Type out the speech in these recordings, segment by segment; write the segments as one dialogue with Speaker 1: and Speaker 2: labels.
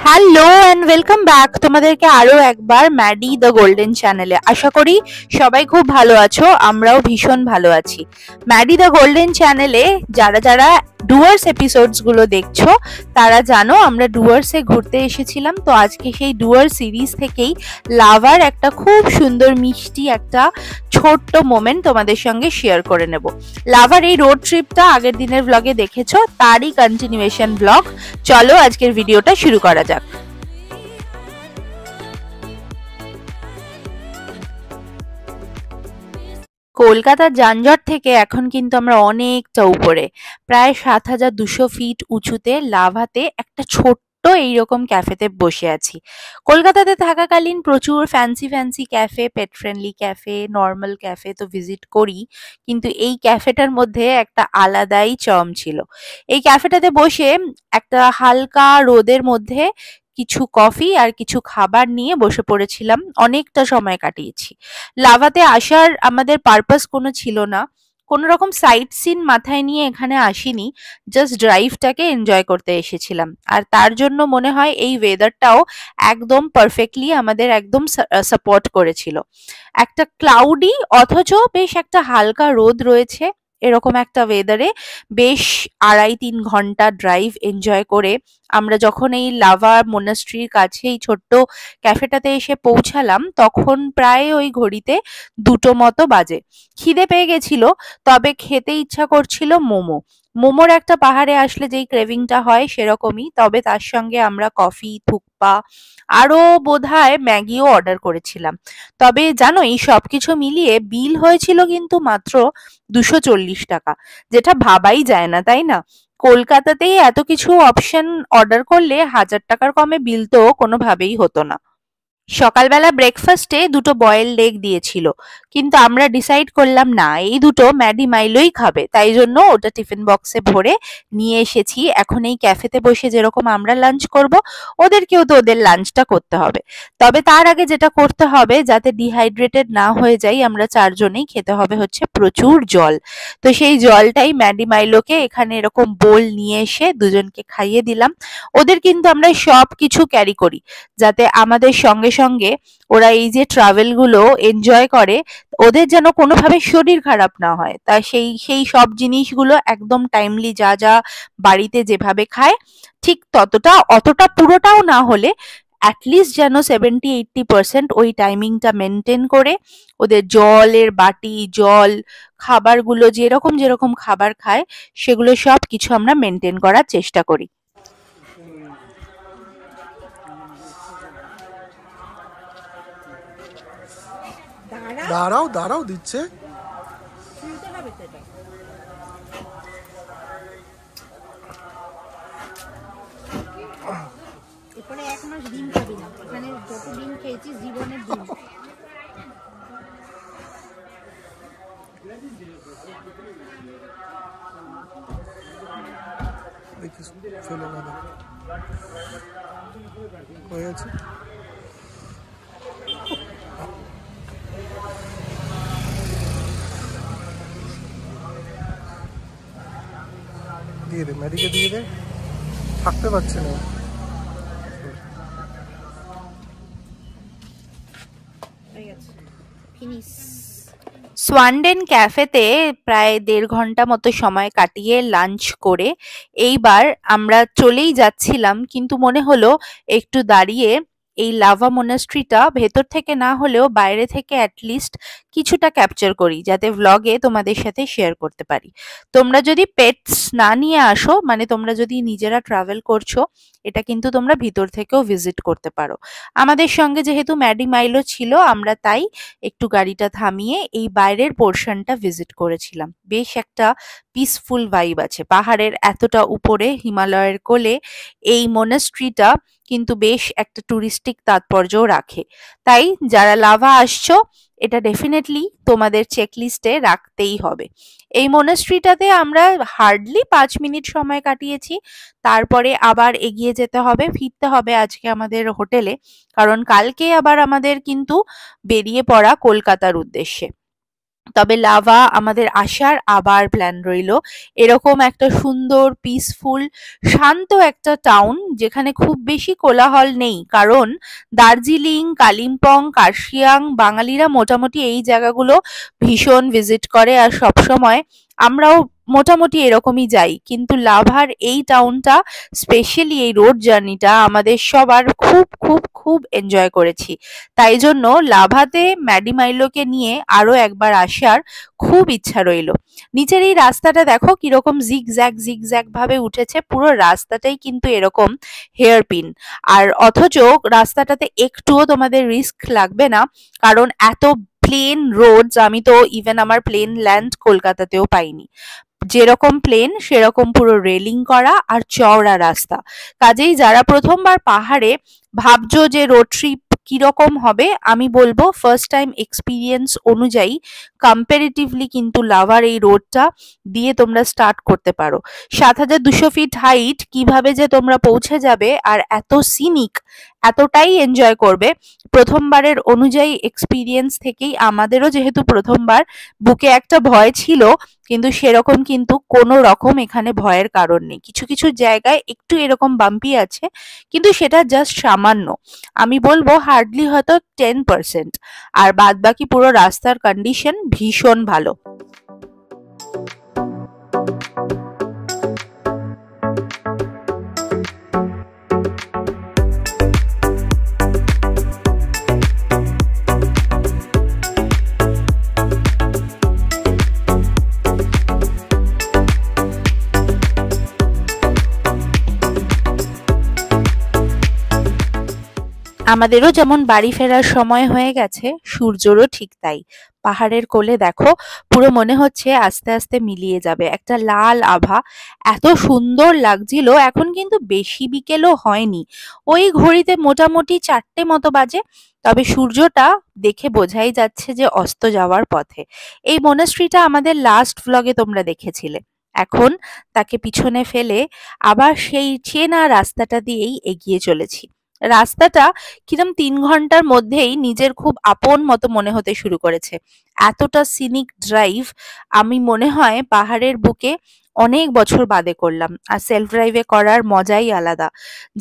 Speaker 1: Hello and welcome back তোমাদেরকে আরো একবার ম্যাডি দ্য গোল্ডেন চ্যানেলে। আশা করি সবাই খুব ভালো আছো, আমরাও ভীষণ ভালো আছি। ম্যাডি দ্য গোল্ডেন চ্যানেলে যারা যারা ডুয়ার্স এপিসোডস গুলো দেখছো তারা জানো আমরা ডুয়ার্সে ঘুরতে এসেছিলাম। তো আজকে সেই ডুয়ার্স সিরিজ থেকেই লাভার একটা খুব সুন্দর মিষ্টি একটা ছোট্ট মোমেন্ট তোমাদের সঙ্গে শেয়ার করে নেব। লাভার এই রোড ট্রিপটা আগের দিনের ব্লগে দেখেছো, তারই কন্টিনিউয়েশন ব্লগ। চলো আজকের ভিডিওটা শুরু করা যাক। কলকাতার যানজট থেকে এখন কিন্তু আমরা অনেকটা উপরে, প্রায় ৭,২০০ ফিট উঁচুতে লাভাতে একটা ছোট্ট এইরকম ক্যাফেতে বসে আছি। কলকাতাতে থাকাকালীন প্রচুর fancy fancy cafe, pet friendly cafe, normal cafe তো ভিজিট করি, কিন্তু এই ক্যাফেটার মধ্যে একটা আলাদাই চম ছিল। এই ক্যাফেটাতে বসে একটা হালকা রোদের মধ্যে কিছু কফি আর কিছু খাবার নিয়ে বসে পড়েছিলাম, অনেকটা সময় কাটিয়েছি। লাভাতে আসার আমাদের পারপাস কোনো ছিল না, কোনো রকম সাইট সিন মাথায় নিয়ে এখানে আসিনি, জাস্ট ড্রাইভটাকে এনজয় করতে এসেছিলাম। আর তার জন্য মনে হয় এই ওয়েদারটাও একদম পারফেক্টলি আমাদের একদম সাপোর্ট করেছিল। একটা ক্লাউডি অথচ বেশ একটা হালকা রোদ রয়েছে, এরকম একটা ওয়েদারে বেশ ২.৫-৩ ঘন্টা ড্রাইভ এনজয় করে আমরা যখন এই লাভা মোনাস্ট্রির কাছে এই ছোট্ট ক্যাফেটাতে এসে পৌঁছালাম, তখন প্রায় ওই ঘড়িতে ২টো মতো বাজে। খিদে পেয়ে গেছিল, তবে খেতে ইচ্ছা করছিল মোমো। মোমোর একটা পাহাড়ে আসলে যেই ক্রেভিংটা হয় সেরকমই, তবে তার সঙ্গে আমরা কফি, থুকপা, আরো বোধহয় ম্যাগিও অর্ডার করেছিলাম। তবে জানো, এই সবকিছু মিলিয়ে বিল হয়েছিল কিন্তু মাত্র ২৪০ টাকা, যেটা ভাবাই যায় না, তাই না? কলকাতাতেই এত কিছু অপশন অর্ডার করলে ১,০০০ টাকার কমে বিল তো কোনোভাবেই হতো না। সকালবেলা ব্রেকফাস্টে ২টো বয়েলড এগ দিয়েছিল, কিন্তু আমরা ডিসাইড করলাম না, এই দুটো ম্যাডি মাইলোই খাবে, তাই জন্য ওটা টিফিন বক্সে ভরে নিয়ে এসেছি। এখন এই ক্যাফেতে বসে যেরকম আমরা লাঞ্চ করব, ওদেরকেও তো ওদের লাঞ্চটা করতে হবে। তবে তার আগে যেটা করতে হবে, যাতে ডিহাইড্রেটেড না হয়ে যাই আমরা চারজনেই, খেতে হবে হচ্ছে প্রচুর জল। তো সেই জলটাই ম্যাডি মাইলোকে এখানে এরকম বোল নিয়ে এসে দুজনকে খাইয়ে দিলাম। ওদের কিন্তু আমরা সব কিছু ক্যারি করি, যাতে আমাদের সঙ্গে সঙ্গে ওরা এই যে ট্রাভেল গুলো এনজয় করে, ওদের যেন কোনোভাবে শরীর খারাপ না হয়। তা সেই সেই সব জিনিসগুলো একদম টাইমলি যা যা বাড়িতে যেভাবে খায়, ঠিক ততটা অতটা পুরোটাও না হলে অ্যাটলিস্ট যেন 70-80% ওই টাইমিংটা মেনটেন করে ওদের জলের বাটি, জল, খাবারগুলো যেরকম যেরকম খাবার খায় সেগুলো সব কিছু আমরা মেনটেন করার চেষ্টা করি।
Speaker 2: দাঁড়াও দাঁড়াও দিচ্ছে।
Speaker 1: এরপরে ১ মাস ডিম খাবি না, এখানে যত ডিম খেয়েছিস জীবনের ডিম।
Speaker 2: দেখিস ফেলে না হয়েছে। দিয়ে দে, ম্যাডিকে দিয়ে দে, থাকতে পারছে না।
Speaker 1: সোয়ানডেন ক্যাফেতে প্রায় ১.৫ ঘন্টা মতো সময় কাটিয়ে লাঞ্চ করে এইবার আমরা চলেই যাচ্ছিলাম, কিন্তু মনে হলো একটু দাঁড়িয়ে এই লাভা মোনাস্ট্রিটা ভেতর থেকে না হলেও বাইরে থেকে অ্যাটলিস্ট কিছুটা ক্যাপচার করি, যাতে ভ্লগে তোমাদের সাথে শেয়ার করতে পারি। তোমরা যদি পেটস না নিয়ে আসো, মানে তোমরা যদি নিজেরা ট্রাভেল করছো, এটা কিন্তু তোমরা ভিতর থেকেও ভিজিট করতে পারো। আমাদের সঙ্গে যেহেতু ম্যাডি মাইলো ছিল, আমরা তাই একটু গাড়িটা থামিয়ে এই বাইরের পোর্শনটা ভিজিট করেছিলাম। বেশ একটা পিসফুল ভাইব আছে পাহাড়ের এতটা উপরে, হিমালয়ের কোলে এই মোনাস্ট্রিটা কিন্তু বেশ একটা টুরিস্টিক তাৎপর্যও রাখে। তাই যারা লাভা আসছো, এটা ডেফিনেটলি তোমাদের চেকলিস্টে রাখতেই হবে। এই মোনাস্ট্রিটাতে আমরা হার্ডলি ৫ মিনিট সময় কাটিয়েছি, তারপরে আবার এগিয়ে যেতে হবে, ফিরতে হবে আজকে আমাদের হোটেলে, কারণ কালকে আবার আমাদের কিন্তু বেরিয়ে পড়া কলকাতার উদ্দেশ্যে। তবে লাভা আমাদের আসার আবার প্ল্যান রইল। এরকম একটা সুন্দর পিসফুল শান্ত একটা টাউন যেখানে খুব বেশি কোলাহল নেই, কারণ দার্জিলিং, কালিম্পং, কার্শিয়াং বাঙালিরা মোটামুটি এই জায়গাগুলো ভীষণ ভিজিট করে আর সবসময় আমরাও মোটামুটি এরকমই যাই। কিন্তু লাভার এই টাউনটা, স্পেশালি এই রোড জার্নিটা আমাদের সবার খুব খুব খুব এনজয় করেছি। তাই জন্য লাভাতে ম্যাডি মাইলোকে নিয়ে আরো একবার আসার খুব ইচ্ছা রইল। নিচের এই রাস্তাটা দেখো কিরকম জিগজ্যাগ ভাবে উঠেছে, পুরো রাস্তাটাই কিন্তু এরকম হেয়ারপিন। আর অথচ রাস্তাটাতে একটুও তোমাদের রিস্ক লাগবে না, কারণ এত প্লেন রোডস আমি তো ইভেন আমার প্লেন ল্যান্ড কলকাতাতেও পাইনি। যেরকম প্লেন সেরকম পুরো রেলিং করা আর চওড়া রাস্তা। কাজেই যারা প্রথমবার পাহাড়ে ভাবছো যে রোড ট্রিপ কিরকম হবে, আমি বলবো ফার্স্ট টাইম এক্সপিরিয়েন্স অনুযায়ী কম্পারেটিভলি কিন্তু লাভার এই রোডটা দিয়ে তোমরা স্টার্ট করতে পারো। ৭,২০০ ফিট হাইট কিভাবে যে তোমরা পৌঁছে যাবে আর এত সিনিক, এতটাই এনজয় করবে। প্রথমবারের অনুযায়ী এক্সপিরিয়েন্স থেকেই আমাদেরও যেহেতু প্রথমবার, বুকে একটা ভয় ছিল, কিন্তু সেরকম কিন্তু কোনো রকম এখানে ভয়ের কারণ নেই। কিছু কিছু জায়গায় একটু এরকম বাম্পি আছে, কিন্তু সেটা জাস্ট সামান্য, আমি বলবো হার্ডলি হয়তো 10%। আর বাদ বাকি পুরো রাস্তার কন্ডিশন ভীষণ ভালো। আমাদেরও যেমন বাড়ি ফেরার সময় হয়ে গেছে, সূর্যরও ঠিক তাই। পাহাড়ের কোলে দেখো পুরো মনে হচ্ছে আস্তে আস্তে মিলিয়ে যাবে, একটা লাল আভা, এত সুন্দর লাগছিল। এখন কিন্তু বেশি বিকেলও হয়নি, ওই ঘড়িতে মোটামুটি 4টে মতো বাজে। তবে সূর্যটা দেখে বোঝাই যাচ্ছে যে অস্ত যাওয়ার পথে। এই মনাস্ট্রিটা আমাদের লাস্ট ভ্লগে তোমরা দেখেছিলে। এখন তাকে পিছনে ফেলে আবার সেই চেনা রাস্তাটা দিয়েই এগিয়ে চলেছি। রাস্তাটা কিরম 3 ঘন্টার মধ্যেই নিজের খুব আপন মতো মনে হতে শুরু করেছে। এতটা সিনিক ড্রাইভ আমি মনে হয় পাহাড়ের বুকে অনেক বছর বাদে করলাম। আর সেলফ ড্রাইভে করার মজাই আলাদা।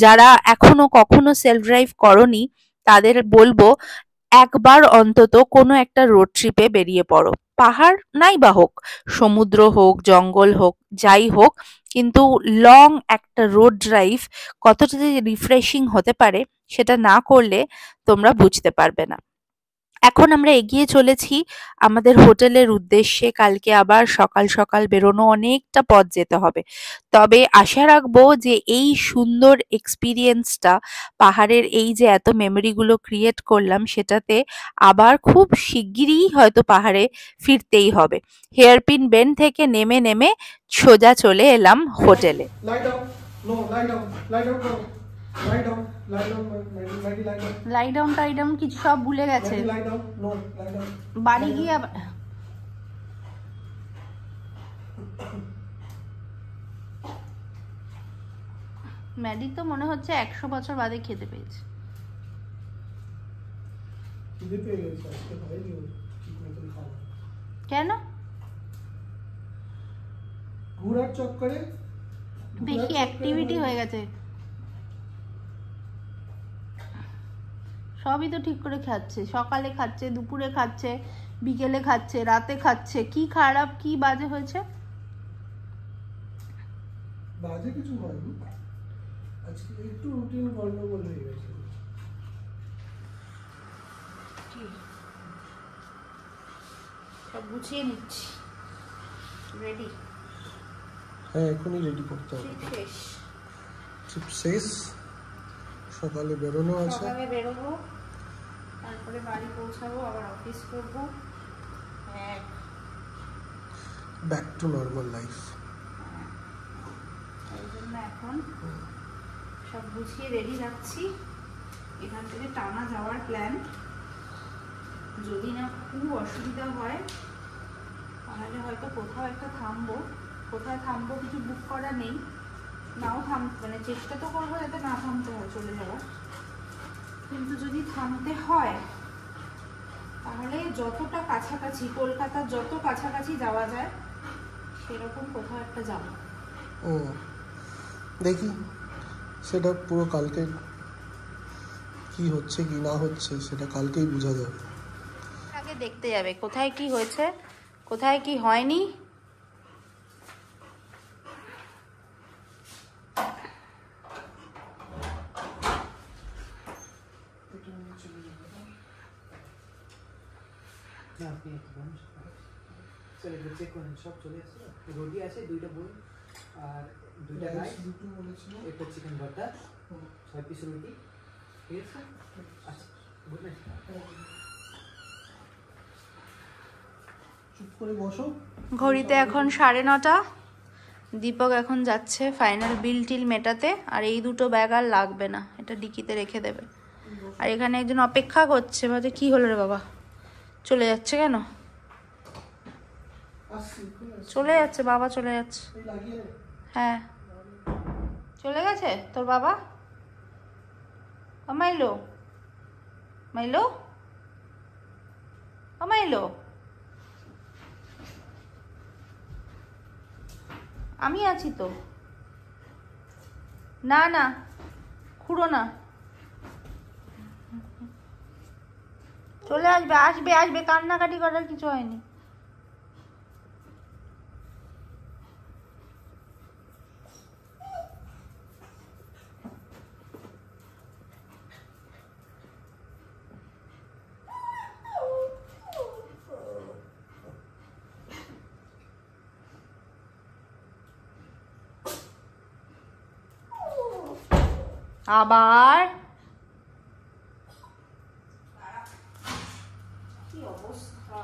Speaker 1: যারা এখনো কখনো সেলফ ড্রাইভ করনি তাদের বলবো একবার অন্তত কোনো একটা রোড ট্রিপে বেরিয়ে পড়ো। পাহাড় নাই বা হোক, সমুদ্র হোক, জঙ্গল হোক, যাই হোক, কিন্তু লং একটা রোড ড্রাইভ কতটা যে রিফ্রেশিং হতে পারে সেটা না করলে তোমরা বুঝতে পারবে না। এখন আমরা এগিয়ে চলেছি আমাদের হোটেলের উদ্দেশ্যে। কালকে আবার সকাল সকাল বেরোনো, অনেকটা পথ যেতে হবে। তবে আশা রাখবো যে এই সুন্দর এক্সপিরিয়েন্সটা, পাহাড়ের এই যে এত মেমোরিগুলো ক্রিয়েট করলাম, সেটাতে আবার খুব শিগগিরই হয়তো পাহাড়ে ফিরতেই হবে। হেয়ারপিন বেন্ড থেকে নেমে নেমে সোজা চলে এলাম হোটেলে।
Speaker 2: Lie down. No, lie down. Lie down. No. Lie down. Lie down. Maggie, lie down.
Speaker 1: লাইডাউন টাইডাউন কিছু সব ভুলে গেছে,
Speaker 2: Maggie, lie down. No, lie down.
Speaker 1: বাড়ি গিয়ে আবার ম্যাডি তো মনে হচ্ছে 100 বছর বাদে খেতে পেয়েছে।
Speaker 2: খিদে পেয়ে গেছে, আজকে হয়নি ওর ঠিক মতন খাওয়া।
Speaker 1: কেন?
Speaker 2: ঘোরার চক্করে
Speaker 1: বেশি অ্যাক্টিভিটি হয়ে গেছে। সবই তো ঠিক করে খাচ্ছে, সকালে খাচ্ছে, দুপুরে খাচ্ছে, বিকেলে খাচ্ছে, রাতে খাচ্ছে। কি খারাপ কি বাজে হয়েছে?
Speaker 2: বাজে কিছু হয়নি, আজকে একটু রুটিন গন্ডগোল হয়ে গেছে।
Speaker 1: সব গুছিয়ে নিচ্ছি, রেডি।
Speaker 2: হ্যাঁ, এখনই রেডি করতে হবে। ট্রিপ শেষ, সকালে বেরোনো আছে।
Speaker 1: সকালে বেরোবো, তারপরে বাড়ি পৌঁছাবো, আবার অফিস করবো।
Speaker 2: Back to normal life.
Speaker 1: এই জন্য এখন সব গুছিয়ে রেডি রাখছি। এখান থেকে টানা যাওয়ার প্ল্যান, যদি না খুব অসুবিধা হয় তাহলে হয়তো কোথাও একটা থামবো। কোথায় থামবো কিছু বুক করা নেই, নাও মানে চেষ্টা তো করবো যাতে না থামতে হয়, চলে যাওয়ার। কিন্তু যদি থামতে হয় তাহলে যতটা কাছাকাছি, কলকাতার যত কাছাকাছি যাওয়া যায় সেরকম কোথাও একটা যাবো।
Speaker 2: দেখি সেটা পুরো কালকে কি হচ্ছে কি না হচ্ছে সেটা কালকেই বোঝা যাবে।
Speaker 1: আগে দেখতে যাবে কোথায় কি হয়েছে, কোথায় কি হয়নি।
Speaker 3: সব চলে আসছে, রোটি আছে, 2টা বই আর 2টা রাইস, একটা চিকেন ভর্তা, 6 পিস রুটি, ঠিক আছে? আচ্ছা, গুড নাইট।
Speaker 2: চুপ করে বসো।
Speaker 1: ঘড়িতে এখন 9:30। দীপক এখন যাচ্ছে ফাইনাল বিল টিল মেটাতে, আর এই দুটো ব্যাগ আর লাগবে না, এটা ডিকিতে রেখে দেবে। আর এখানে একজন অপেক্ষা করছে, ভাবছে কি হলো রে বাবা, চলে যাচ্ছে কেন? চলে যাচ্ছে বাবা, চলে যাচ্ছে। হ্যাঁ চলে গেছে তোর বাবা। মাইলো, মাইলো, মাইলো, আমি আছি তো। না না, খুঁড়ো না, চলে আসবে, আসবে আসবে, কান্নাকাটি করার কিছু হয়নি। আবার কি অবস্থা,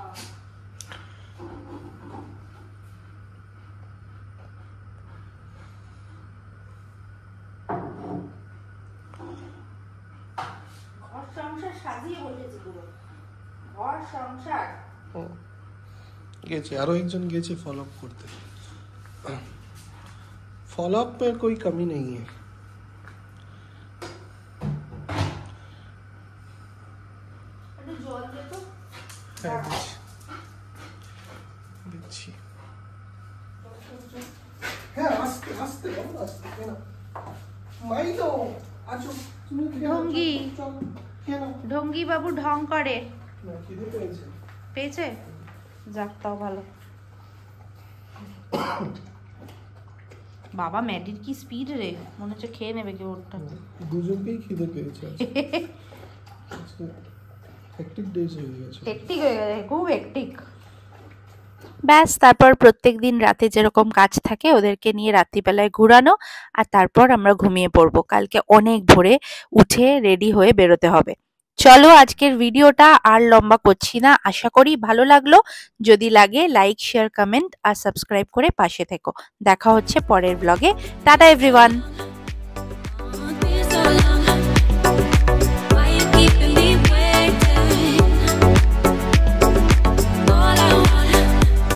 Speaker 1: ঘর সংসার সাজিয়ে বসেছে পুরো, ঘর সংসার।
Speaker 2: গেছে আরো একজন গেছে फॉलो अप করতে। फॉलो अप में कोई कमी नहीं है।
Speaker 1: একটু জল দে তো।
Speaker 2: দিচ্ছি। হ্যাঁ আস্তে আস্তে আস্তে কেন মাইলো আছো তুমি
Speaker 1: ঢঙ্গি,
Speaker 2: কেন
Speaker 1: ঢঙ্গি বাবু ঢং করে।
Speaker 2: না খিদে পেয়েছে।
Speaker 1: পেয়েছে? যাক তাও ভালো। বাবা ম্যাডির কি স্পিড রে, মনে হচ্ছে খেয়ে নেবে কেউ ওরটা।
Speaker 2: দুজনকেই খিদে পেয়েছে আজকে। হেক্টিক ডেজ হয়ে গেছে।
Speaker 1: হেক্টিক হয়ে গেছে, খুব হেক্টিক। ব্যাস, তারপর প্রত্যেকদিন রাতে যেরকম কাজ থাকে ওদেরকে নিয়ে রাত্রিবেলায় ঘুরানো, আর তারপর আমরা ঘুমিয়ে পড়বো। কালকে অনেক ভোরে উঠে রেডি হয়ে বেরোতে হবে। চলো আজকের ভিডিওটা আর লম্বা করছি না, আশা করি ভালো লাগলো। যদি লাগে লাইক, শেয়ার, কমেন্ট আর সাবস্ক্রাইব করে পাশে থেকো। দেখা হচ্ছে পরের ব্লগে। Tata everyone.